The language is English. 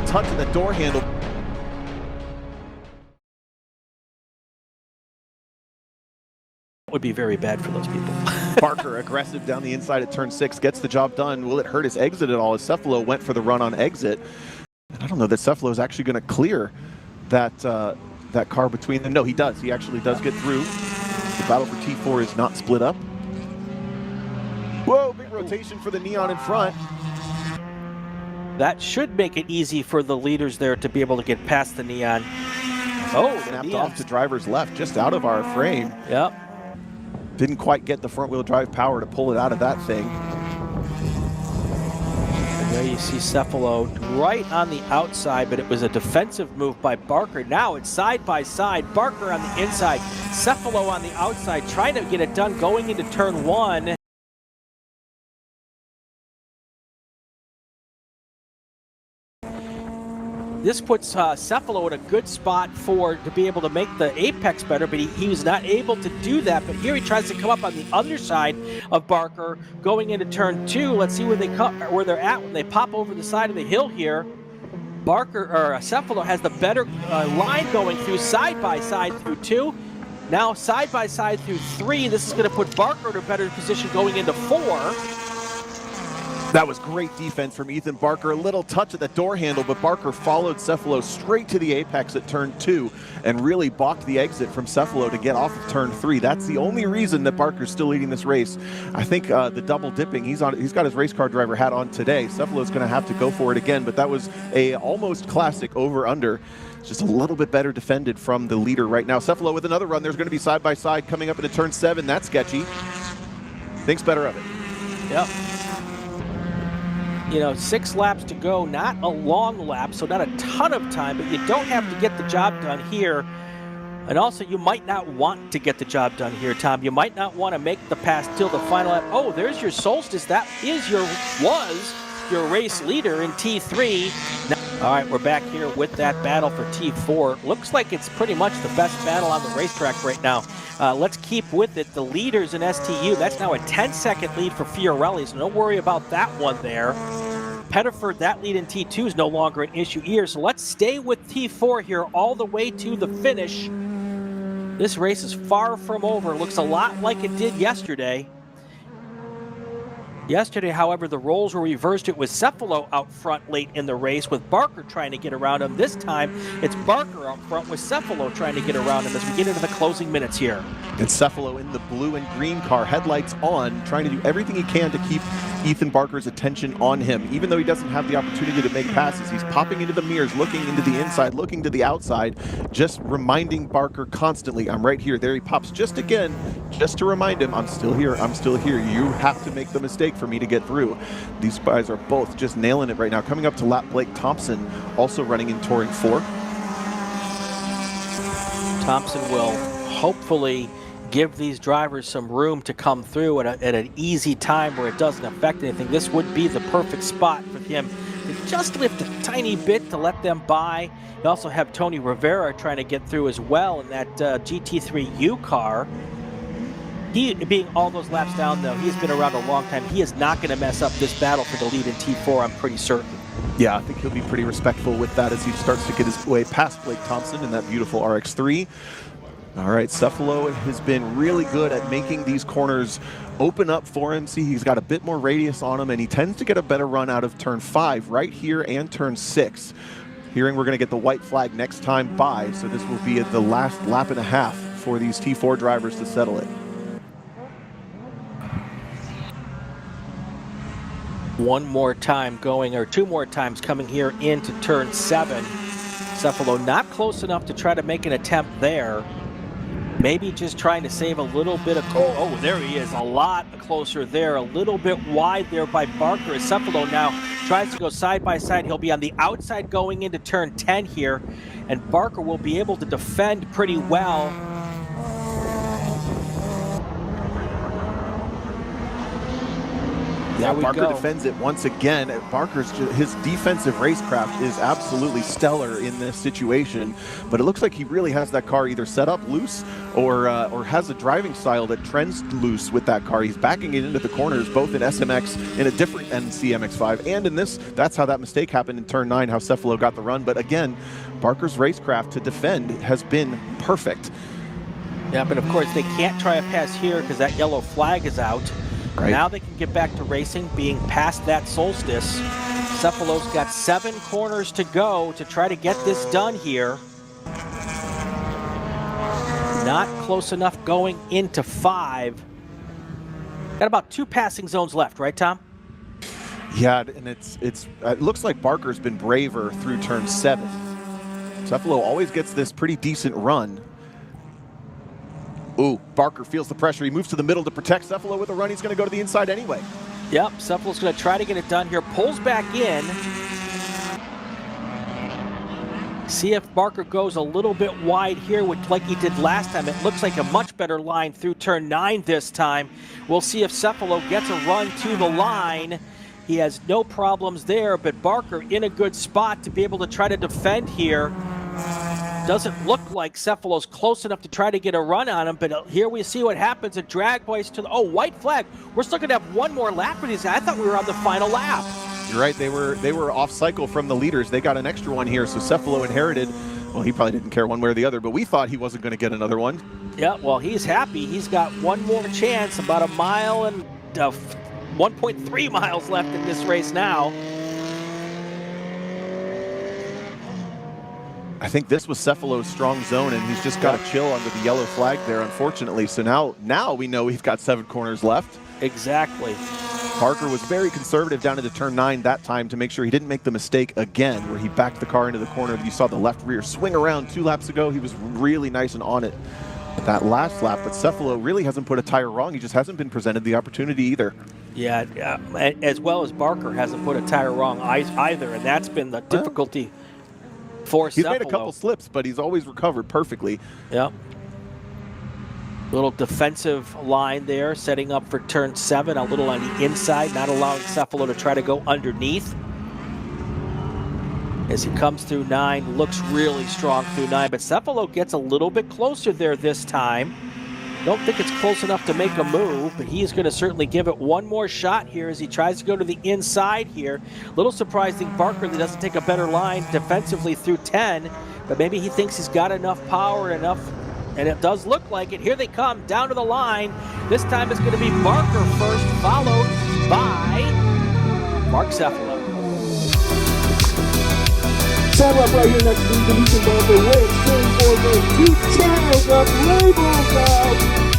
little touch of the door handle. Would be very bad for those people. Barker aggressive down the inside at turn 6, gets the job done. Will it hurt his exit at all as Cephalo went for the run on exit? And I don't know that Cephalo is actually going to clear that that car between them. No, he does. He actually does get through. The battle for T4 is not split up. Whoa, big rotation for the Neon in front. That should make it easy for the leaders there to be able to get past the Neon. Oh, snapped off to driver's left, just out of our frame. Yep. Didn't quite get the front-wheel drive power to pull it out of that thing. And there you see Cephalo right on the outside, but it was a defensive move by Barker. Now it's side by side. Barker on the inside, Cephalo on the outside, trying to get it done going into turn 1. This puts Cephalo in a good spot to be able to make the apex better, but he was not able to do that. But here he tries to come up on the underside of Barker going into turn 2. Let's see where they're at when they pop over the side of the hill here. Cephalo has the better line going through side by side through 2. Now side by side through 3. This is going to put Barker in a better position going into 4. That was great defense from Ethan Barker. A little touch of the door handle, but Barker followed Cephalo straight to the apex at turn 2 and really balked the exit from Cephalo to get off of turn 3. That's the only reason that Barker's still leading this race. I think the double dipping, he's got his race car driver hat on today. Cephalo's going to have to go for it again, but that was a almost classic over-under. It's just a little bit better defended from the leader right now. Cephalo with another run. There's going to be side-by-side coming up into turn 7. That's sketchy. Thinks better of it. Yep. 6 laps to go, not a long lap, so not a ton of time, but you don't have to get the job done here. And also, you might not want to get the job done here, Tom. You might not want to make the pass till the final lap. Oh, there's your Solstice. That was your race leader in T3. Now, all right, we're back here with that battle for T4. Looks like it's pretty much the best battle on the racetrack right now. Let's keep with it. The leaders in STU, that's now a 10-second lead for Fiorelli, so don't worry about that one there. Pettiford, that lead in T2 is no longer an issue here, so let's stay with T4 here all the way to the finish. This race is far from over. Looks a lot like it did yesterday. Yesterday, however, the roles were reversed. It was Cephalo out front late in the race with Barker trying to get around him. This time, it's Barker out front with Cephalo trying to get around him as we get into the closing minutes here. And Cephalo in the blue and green car, headlights on, trying to do everything he can to keep Ethan Barker's attention on him. Even though he doesn't have the opportunity to make passes, he's popping into the mirrors, looking into the inside, looking to the outside, just reminding Barker constantly, I'm right here. There he pops just again, just to remind him, I'm still here, I'm still here. You have to make the mistake for me to get through. These guys are both just nailing it right now. Coming up to lap, Blake Thompson also running in Touring 4. Thompson will hopefully give these drivers some room to come through at an easy time where it doesn't affect anything. This would be the perfect spot for him to just lift a tiny bit to let them by. You also have Tony Rivera trying to get through as well in that GT3U car. He, being all those laps down, though, he's been around a long time. He is not going to mess up this battle for the lead in T4, I'm pretty certain. Yeah, I think he'll be pretty respectful with that as he starts to get his way past Blake Thompson in that beautiful RX-3. All right, Cephalo has been really good at making these corners open up for him. See, he's got a bit more radius on him, and he tends to get a better run out of turn 5 right here and turn 6. Hearing we're going to get the white flag next time by, so this will be at the last lap and a half for these T4 drivers to settle it. One more time going, or 2 more times coming here into turn 7. Cephalo not close enough to try to make an attempt there. Maybe just trying to save a little bit of, oh, there he is, a lot closer there, a little bit wide there by Barker. As Cephalo now tries to go side by side. He'll be on the outside going into turn 10 here, and Barker will be able to defend pretty well. Yeah, Barker defends it once again. His defensive racecraft is absolutely stellar in this situation, but it looks like he really has that car either set up loose or has a driving style that trends loose with that car. He's backing it into the corners, both in SMX, in a different NC MX-5, and in this. That's how that mistake happened in turn 9, how Cephalo got the run. But again, Barker's racecraft to defend has been perfect. Yeah, but of course they can't try a pass here because that yellow flag is out. Right. Now they can get back to racing, being past that solstice. Cephalo's got 7 corners to go to try to get this done here. Not close enough going into 5. Got about 2 passing zones left, right, Tom? Yeah, and it looks like Barker's been braver through turn 7. Cephalo always gets this pretty decent run. Ooh, Barker feels the pressure. He moves to the middle to protect Cephalo with a run. He's going to go to the inside anyway. Yep, Cephalo's going to try to get it done here. Pulls back in. See if Barker goes a little bit wide here, like he did last time. It looks like a much better line through turn 9 this time. We'll see if Cephalo gets a run to the line. He has no problems there, but Barker in a good spot to be able to try to defend here. Doesn't look like Cephalo's close enough to try to get a run on him, but here we see what happens. A drag place to the, white flag. We're still gonna have one more lap with these guys. I thought we were on the final lap. You're right, they were off cycle from the leaders. They got an extra one here, so Cephalo inherited, well, he probably didn't care one way or the other, but we thought he wasn't gonna get another one. Yeah, well, he's happy. He's got one more chance, about a mile and 1.3 miles left in this race now. I think this was Cephalo's strong zone, and he's just got to chill under the yellow flag there, unfortunately. So now we know he's got 7 corners left. Exactly. Barker was very conservative down into turn 9 that time to make sure he didn't make the mistake again, where he backed the car into the corner. You saw the left rear swing around 2 laps ago. He was really nice and on it that last lap, but Cephalo really hasn't put a tire wrong. He just hasn't been presented the opportunity either. Yeah, as well as Barker hasn't put a tire wrong either, and that's been the difficulty for Cephalo. He's made a couple slips, but he's always recovered perfectly. Yep. Little defensive line there, setting up for turn 7, a little on the inside, not allowing Cephalo to try to go underneath. As he comes through 9, looks really strong through 9, but Cephalo gets a little bit closer there this time. Don't think it's close enough to make a move, but he's going to certainly give it one more shot here as he tries to go to the inside here. A little surprising Barker that doesn't take a better line defensively through 10, but maybe he thinks he's got enough power, and it does look like it. Here they come, down to the line. This time it's going to be Barker first, followed by Mark Cephalo. Saddle up right here next to the Deletion Bumper. We're still for the 2 channels of labels now.